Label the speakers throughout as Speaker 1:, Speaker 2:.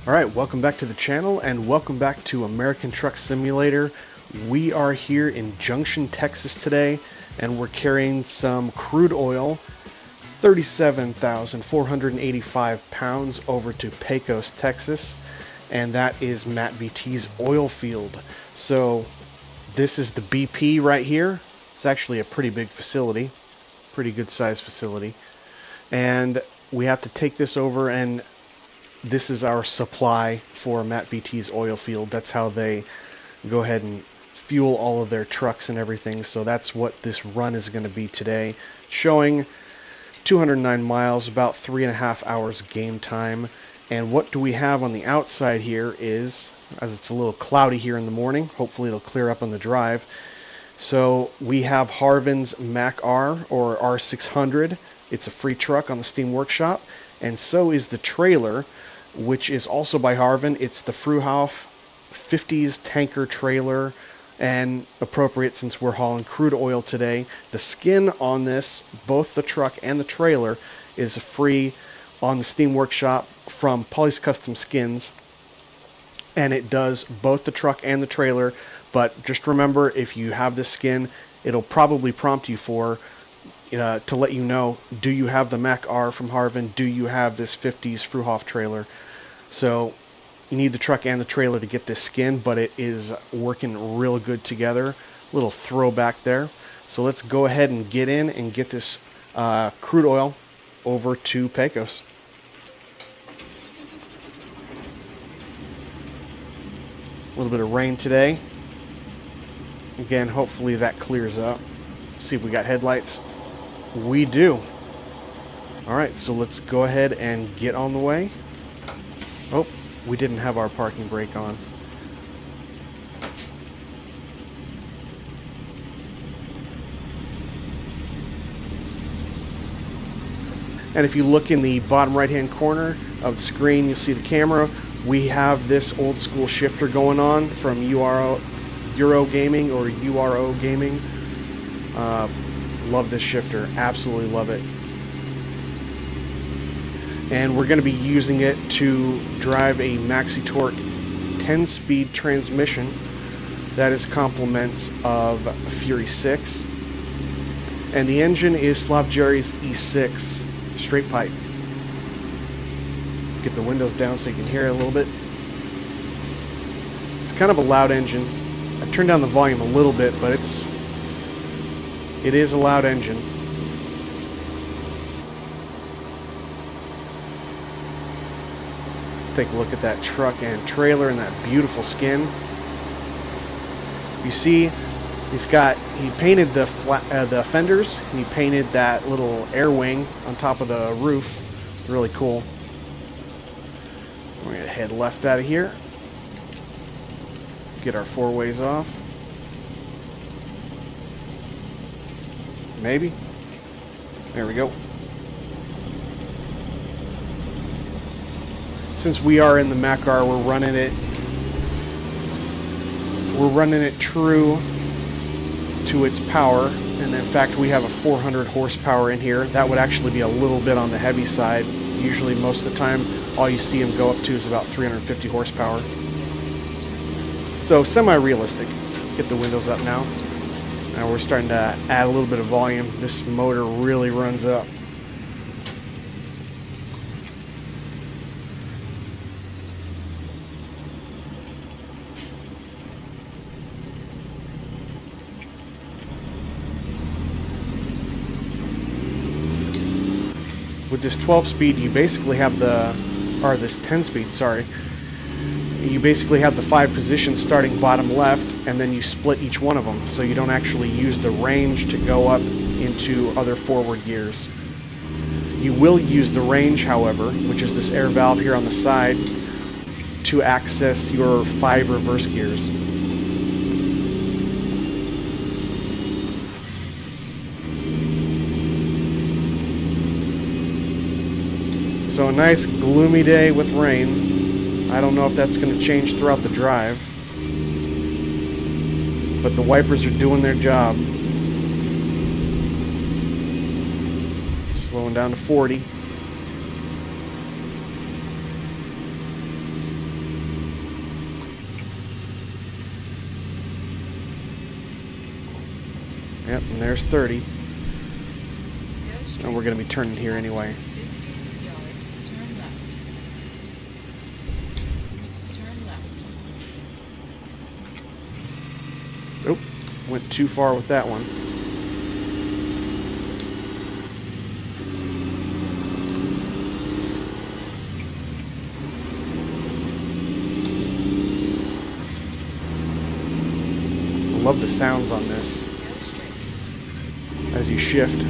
Speaker 1: Alright, welcome back to the channel and welcome back to American Truck Simulator. We are here in Junction, Texas today and we're carrying some crude oil, 37,485 pounds over to Pecos, Texas, and that is MattVT's oil field. So this is the BP right here. It's actually a pretty big facility, pretty good sized facility, and we have to take this over, and this is our supply for MattVT's oil field. That's how they go ahead and fuel all of their trucks and everything. So that's what this run is going to be today. Showing 209 miles, about 3.5 hours game time. And what do we have on the outside here is, as it's a little cloudy here in the morning, hopefully it'll clear up on the drive. So we have Harven's Mack R, or R600. It's a free truck on the Steam Workshop. And so is the trailer, which is also by Harven. It's the Fruehauf 50's tanker trailer, and appropriate since we're hauling crude oil today. The skin on this, both the truck and the trailer, is free on the Steam Workshop from Pauly's Custom Skins, and it does both the truck and the trailer. But just remember, if you have this skin, it'll probably prompt you for to let you know, do you have the Mack R from Harven? Do you have this 50's Fruehauf trailer? So you need the truck and the trailer to get this skin, but it is working real good together. Little throwback there. So let's go ahead and get in and get this crude oil over to Pecos. A little bit of rain today. Again, hopefully that clears up. Let's see if we got headlights. We do. Alright, so let's go ahead and get on the way. Oh, we didn't have our parking brake on. And if you look in the bottom right hand corner of the screen, you'll see the camera. We have this Old Skool shifter going on from HatreyuGaming or URO Gaming. Love this shifter, absolutely love it. And we're going to be using it to drive a Maxitorque 10-speed transmission that is complements of Fury 6. And the engine is Jerry's E6 straight pipe. Get the windows down so you can hear it a little bit. It's kind of a loud engine. I turned down the volume a little bit, but it is a loud engine. Take a look at that truck and trailer and that beautiful skin. You see, he painted the fenders, and he painted that little air wing on top of the roof. Really cool. We're gonna head left out of here. Get our four ways off. Maybe. There we go. Since we are in the Mack R, we're running it true to its power. And in fact, we have a 400 horsepower in here. That would actually be a little bit on the heavy side. Usually, most of the time, all you see them go up to is about 350 horsepower. So semi-realistic. Get the windows up now. Now we're starting to add a little bit of volume. This motor really runs up. With this 12-speed, you basically have this 10-speed, sorry. You basically have the 5 positions starting bottom left, and then you split each one of them, so you don't actually use the range to go up into other forward gears. You will use the range, however, which is this air valve here on the side, to access your 5 reverse gears. So a nice gloomy day with rain. I don't know if that's going to change throughout the drive, but the wipers are doing their job. Slowing down to 40. Yep, and there's 30. And we're going to be turning here anyway.
Speaker 2: 50 yards, turn left. Turn left.
Speaker 1: Oop, went too far with that one. I love the sounds on this as you shift.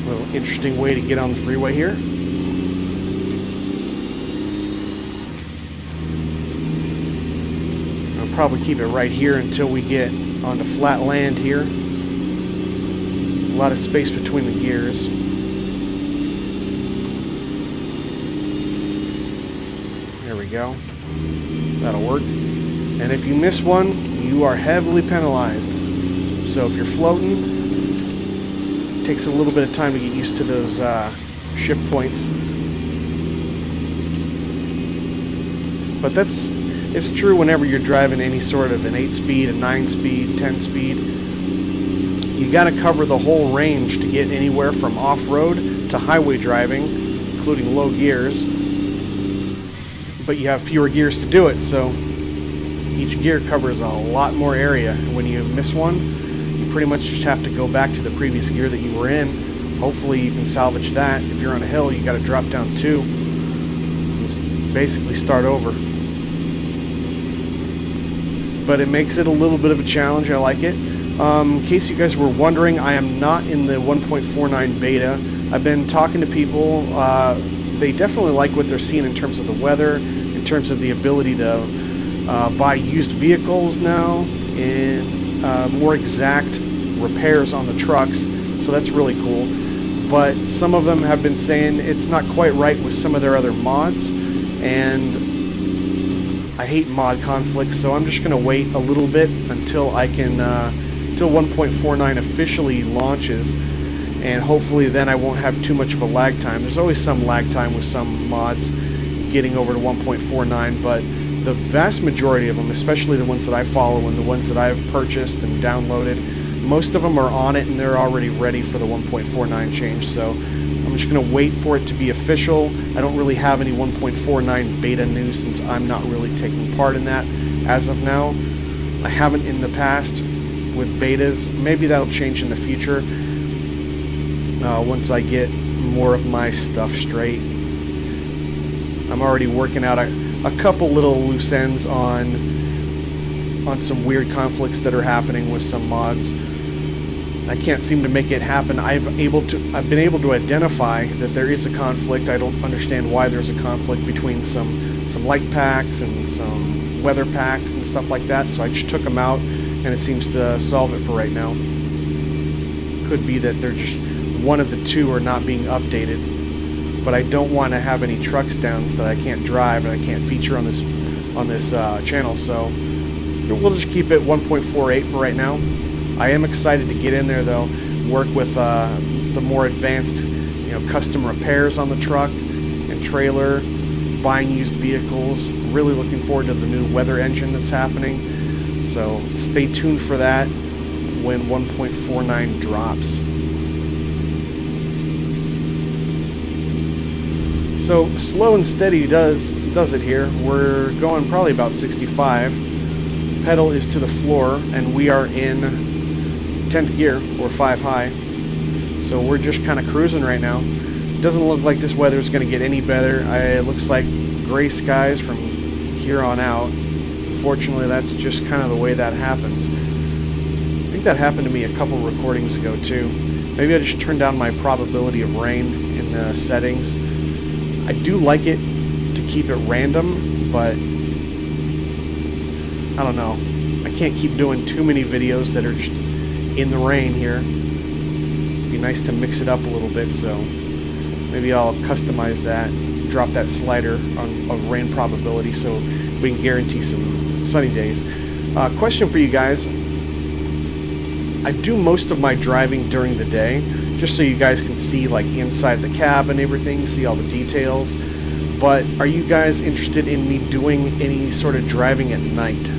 Speaker 1: Little interesting way to get on the freeway here. I'll probably keep it right here until we get onto flat land here. A lot of space between the gears. There we go. That'll work. And if you miss one, you are heavily penalized. So if you're floating, takes a little bit of time to get used to those shift points, but it's true whenever you're driving any sort of an 8-speed, a 9-speed, 10-speed. You got to cover the whole range to get anywhere from off-road to highway driving, including low gears, but you have fewer gears to do it, so each gear covers a lot more area. And when you miss one, you pretty much just have to go back to the previous gear that you were in. Hopefully you can salvage that. If you're on a hill, you got to drop down 2. Just basically start over. But it makes it a little bit of a challenge. I like it. In case you guys were wondering, I am not in the 1.49 beta. I've been talking to people. They definitely like what they're seeing in terms of the weather, in terms of the ability to buy used vehicles now, and more exact repairs on the trucks, so that's really cool. But some of them have been saying it's not quite right with some of their other mods, and I hate mod conflicts, so I'm just going to wait a little bit until I can, until 1.49 officially launches, and hopefully then I won't have too much of a lag time. There's always some lag time with some mods getting over to 1.49, but the vast majority of them, especially the ones that I follow and the ones that I've purchased and downloaded, most of them are on it and they're already ready for the 1.49 change. So I'm just going to wait for it to be official. I don't really have any 1.49 beta news since I'm not really taking part in that as of now. I haven't in the past with betas. Maybe that'll change in the future once I get more of my stuff straight. I'm already working out a couple little loose ends on some weird conflicts that are happening with some mods. I can't seem to make it happen. I've been able to identify that there is a conflict. I don't understand why there's a conflict between some light packs and some weather packs and stuff like that. So I just took them out, and it seems to solve it for right now. Could be that they're just one of the two are not being updated. But I don't want to have any trucks down that I can't drive and I can't feature on this channel, so we'll just keep it 1.48 for right now. I am excited to get in there though. work with the more advanced, custom repairs on the truck and trailer, buying used vehicles. Really looking forward to the new weather engine that's happening. So stay tuned for that when 1.49 drops. So slow and steady does it here. We're going probably about 65. Pedal is to the floor, and we are in 10th gear, or 5 high. So we're just kind of cruising right now. Doesn't look like this weather is going to get any better. It looks like gray skies from here on out. Unfortunately, that's just kind of the way that happens. I think that happened to me a couple recordings ago too. Maybe I just turned down my probability of rain in the settings. I do like it to keep it random, but I don't know. I can't keep doing too many videos that are just in the rain here. It'd be nice to mix it up a little bit, so maybe I'll customize that, drop that slider of rain probability so we can guarantee some sunny days. Question for you guys. I do most of my driving during the day, just so you guys can see like inside the cab and everything, see all the details. But are you guys interested in me doing any sort of driving at night?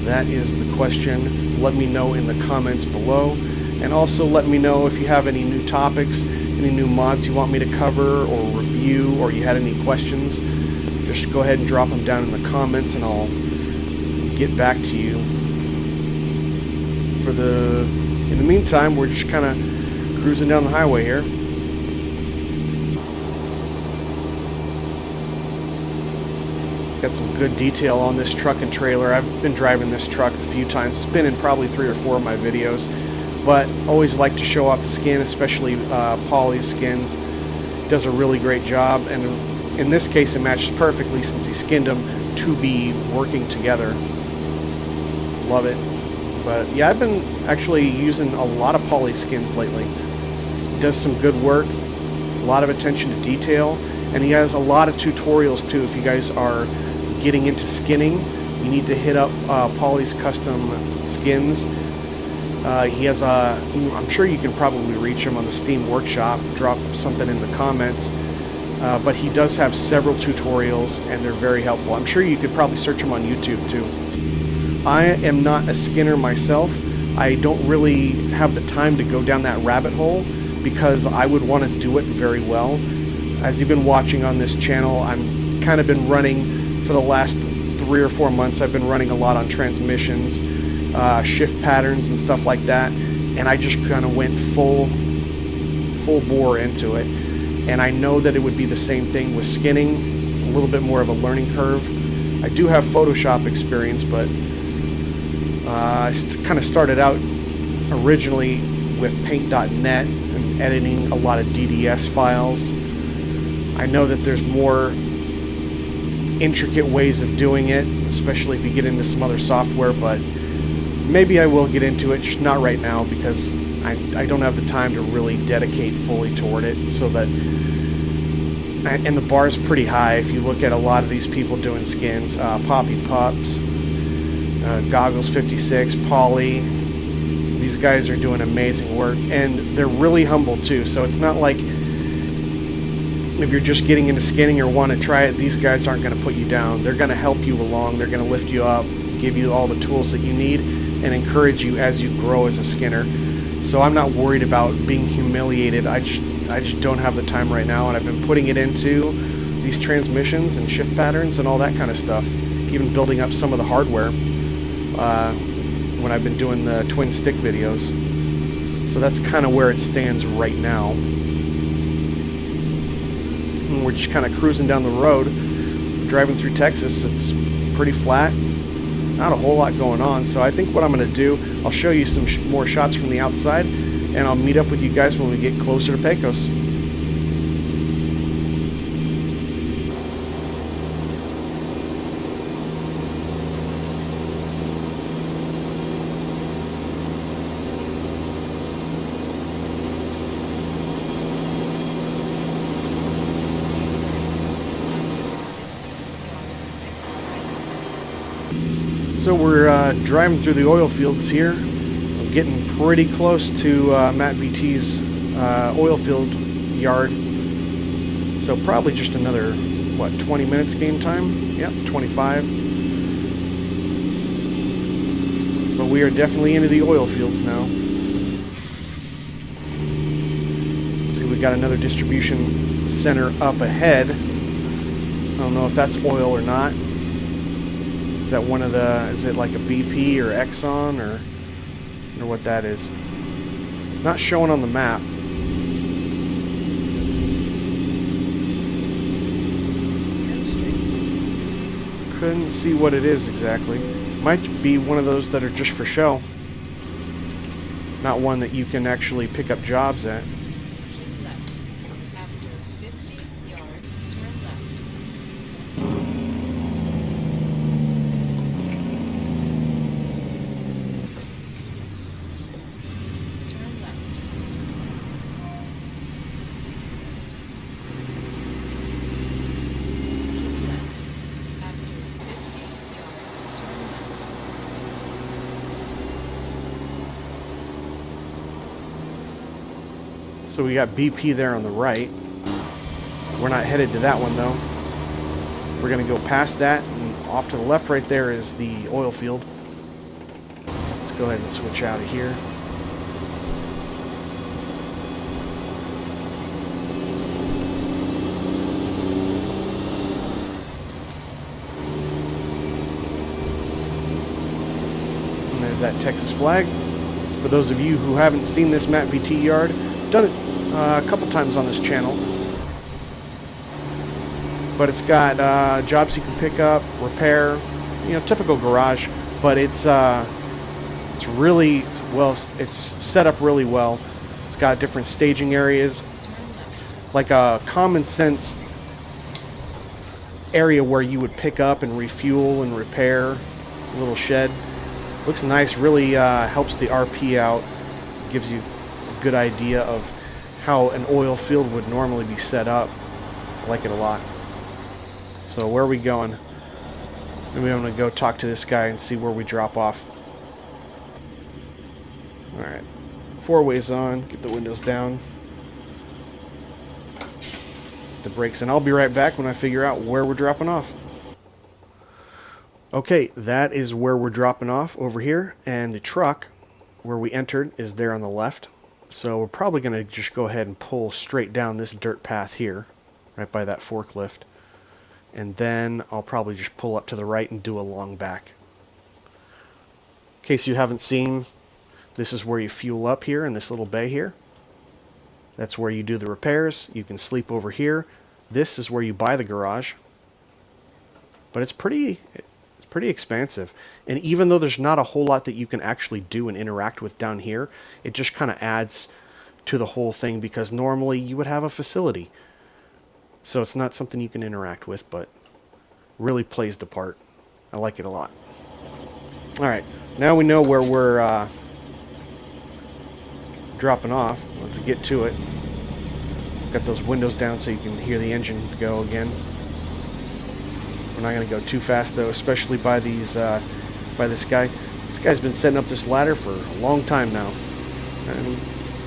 Speaker 1: That is the question. Let me know in the comments below. And also let me know if you have any new topics, any new mods you want me to cover or review, or you had any questions. Just go ahead and drop them down in the comments and I'll get back to you. In the meantime, we're just kind of cruising down the highway here. Got some good detail on this truck and trailer. I've been driving this truck a few times. It's been in probably 3 or 4 of my videos, but always like to show off the skin, especially Pauly's skins. Does a really great job, and in this case it matches perfectly since he skinned them to be working together. Love it. But yeah, I've been actually using a lot of Pauly skins lately. He does some good work, a lot of attention to detail, and he has a lot of tutorials too. If you guys are getting into skinning, you need to hit up Pauly's custom skins. He has I'm sure you can probably reach him on the Steam Workshop. Drop something in the comments. But he does have several tutorials, and they're very helpful. I'm sure you could probably search him on YouTube too. I am not a skinner myself. I don't really have the time to go down that rabbit hole because I would want to do it very well. As you've been watching on this channel, I'm kind of been running for the last 3 or 4 months. I've been running a lot on transmissions, shift patterns and stuff like that, and I just kind of went full bore into it. And I know that it would be the same thing with skinning, a little bit more of a learning curve. I do have Photoshop experience, but I kind of started out originally with paint.net and editing a lot of DDS files. I know that there's more intricate ways of doing it, especially if you get into some other software, but maybe I will get into it, just not right now because I don't have the time to really dedicate fully toward it. So that, and the bar is pretty high if you look at a lot of these people doing skins. Poppy Pups, Goggles 56, Pauly. These guys are doing amazing work, and they're really humble too. So it's not like if you're just getting into skinning or want to try it, these guys aren't going to put you down. They're going to help you along. They're going to lift you up, give you all the tools that you need, and encourage you as you grow as a skinner. So I'm not worried about being humiliated. I just don't have the time right now, and I've been putting it into these transmissions and shift patterns and all that kind of stuff, even building up some of the hardware when I've been doing the twin stick videos. So that's kind of where it stands right now. And we're just kind of cruising down the road, driving through Texas. It's pretty flat, not a whole lot going on. So I think what I'm going to do, I'll show you some more shots from the outside, and I'll meet up with you guys when we get closer to Pecos. So we're driving through the oil fields here. getting pretty close to MattVT's oil field yard. So probably just another, what, 20 minutes game time? Yep, 25. But we are definitely into the oil fields now. See, we got another distribution center up ahead. I don't know if that's oil or not. Is that one of the, is it like a BP or Exxon or what that is? It's not showing on the map. Couldn't see what it is exactly. Might be one of those that are just for show. Not one that you can actually pick up jobs at.
Speaker 2: Keep left. After 50 yards, turn left. Turn left. Keep left. After 50 yards, turn left.
Speaker 1: So we got BP there on the right. We're not headed to that one though. We're gonna go past that, and off to the left right there is the oil field. Let's go ahead and switch out of here. And there's that Texas flag. For those of you who haven't seen this MattVT yard, done it a couple times on this channel. But it's got jobs you can pick up, repair, you know, typical garage. But it's really well. It's set up really well. It's got different staging areas, like a common sense area where you would pick up and refuel and repair. A little shed. Looks nice. Really helps the RP out. Gives you a good idea of how an oil field would normally be set up. I like it a lot. So where are we going? Maybe I'm going to go talk to this guy and see where we drop off. Alright. 4 ways on. Get the windows down. Get the brakes in. I'll be right back when I figure out where we're dropping off. Okay, that is where we're dropping off over here. And the truck where we entered is there on the left. So we're probably going to just go ahead and pull straight down this dirt path here, right by that forklift. And then I'll probably just pull up to the right and do a long back. In case you haven't seen, this is where you fuel up here in this little bay here. That's where you do the repairs. You can sleep over here. This is where you buy the garage. But it's pretty expansive. And even though there's not a whole lot that you can actually do and interact with down here, it just kind of adds to the whole thing, because normally you would have a facility. So it's not something you can interact with, but really plays the part. I like it a lot. Alright, now we know where we're dropping off. Let's get to it. Got those windows down so you can hear the engine go again. We're not going to go too fast though, especially by these by this guy. This guy's been setting up this ladder for a long time now, and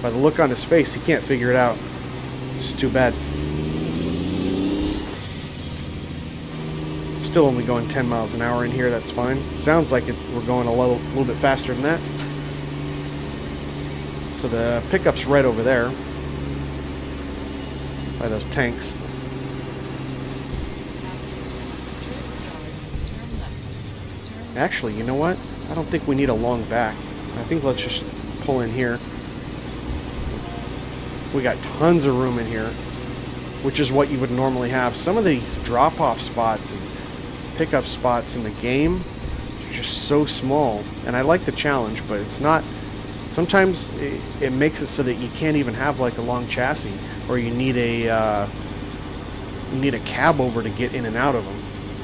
Speaker 1: by the look on his face, he can't figure it out. It's too bad. Still only going 10 miles an hour in here. That's fine. Sounds like we're going a little bit faster than that. So the pickup's right over there by those tanks. Actually, you know what? I don't think we need a long back. I think let's just pull in here. We got tons of room in here, which is what you would normally have. Some of these drop-off spots and pickup spots in the game are just so small. And I like the challenge, but it's not... Sometimes it makes it so that you can't even have like a long chassis, or you need a cab over to get in and out of them.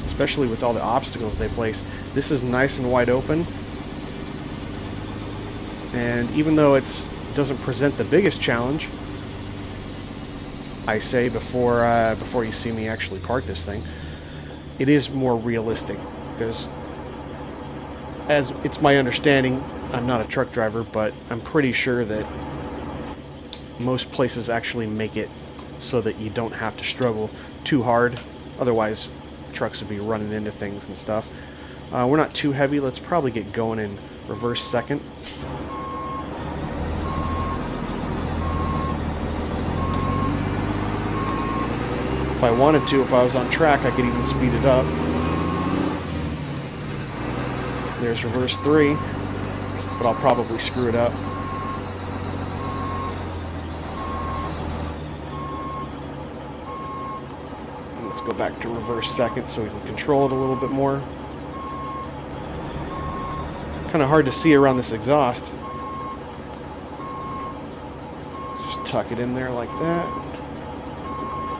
Speaker 1: Especially with all the obstacles they place. This is nice and wide open, and even though it doesn't present the biggest challenge, I say before you see me actually park this thing, it is more realistic, because as it's my understanding, I'm not a truck driver, but I'm pretty sure that most places actually make it so that you don't have to struggle too hard. Otherwise, trucks would be running into things and stuff. We're not too heavy. Let's probably get going in reverse second. If I wanted to, if I was on track, I could even speed it up. There's reverse 3, but I'll probably screw it up. Let's go back to reverse second so we can control it a little bit more. Kind of hard to see around this exhaust. Just tuck it in there like that.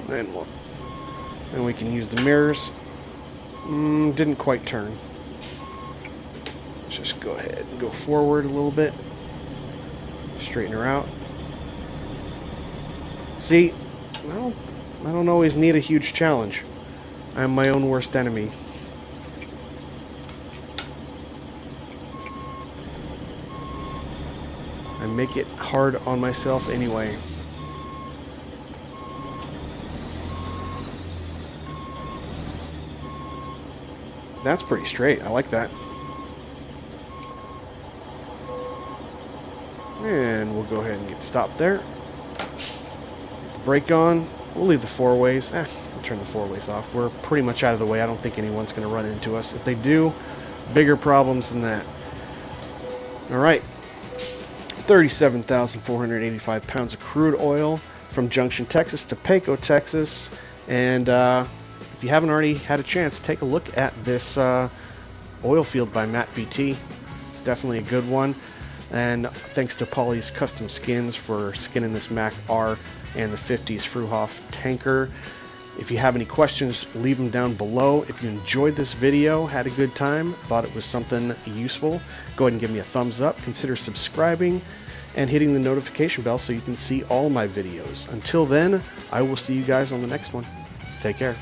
Speaker 1: Then we can use the mirrors. Didn't quite turn. Let's just go ahead and go forward a little bit. Straighten her out. See, I don't always need a huge challenge. I'm my own worst enemy. I make it hard on myself anyway. That's pretty straight. I like that. And we'll go ahead and get stopped there. Get the brake on. We'll leave the four ways. We'll turn the four ways off. We're pretty much out of the way. I don't think anyone's going to run into us. If they do, bigger problems than that. All right. 37,485 pounds of crude oil from Junction, Texas to Pecos, Texas. And if you haven't already had a chance, take a look at this oil field by MattVT. It's definitely a good one. And thanks to Pauly's Custom Skins for skinning this Mack R and the 50's Fruehauf tanker. If you have any questions, leave them down below. If you enjoyed this video, had a good time, thought it was something useful, go ahead and give me a thumbs up. Consider subscribing and hitting the notification bell so you can see all my videos. Until then, I will see you guys on the next one. Take care.